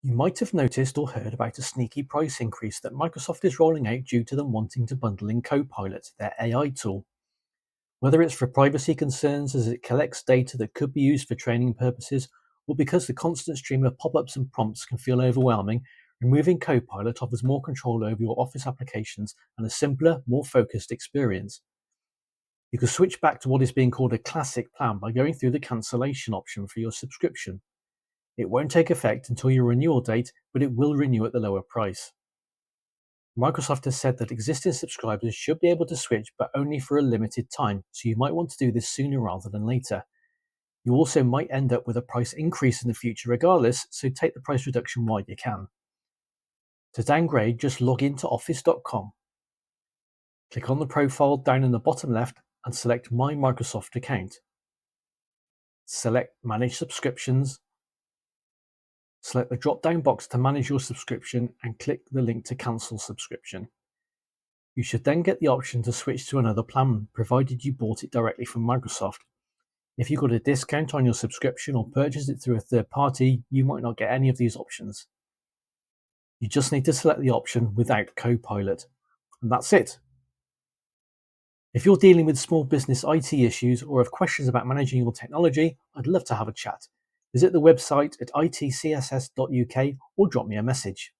You might have noticed or heard about a sneaky price increase that Microsoft is rolling out due to them wanting to bundle in CoPilot, their AI tool. Whether it's for privacy concerns as it collects data that could be used for training purposes, or because the constant stream of pop ups and prompts can feel overwhelming, removing CoPilot offers more control over your Office applications and a simpler, more focused experience. You can switch back to what is being called a classic plan by going through the cancellation option for your subscription. It won't take effect until your renewal date, but it will renew at the lower price. Microsoft has said that existing subscribers should be able to switch, but only for a limited time, so you might want to do this sooner rather than later. You also might end up with a price increase in the future regardless, so take the price reduction while you can. To downgrade, just log into office.com. Click on the profile down in the bottom left and select My Microsoft Account. Select Manage Subscriptions. Select the drop-down box to manage your subscription and click the link to cancel subscription. You should then get the option to switch to another plan, provided you bought it directly from Microsoft. If you got a discount on your subscription or purchased it through a third party, you might not get any of these options. You just need to select the option without CoPilot, and that's it. If you're dealing with small business IT issues or have questions about managing your technology, I'd love to have a chat. Visit the website at itcss.uk or drop me a message.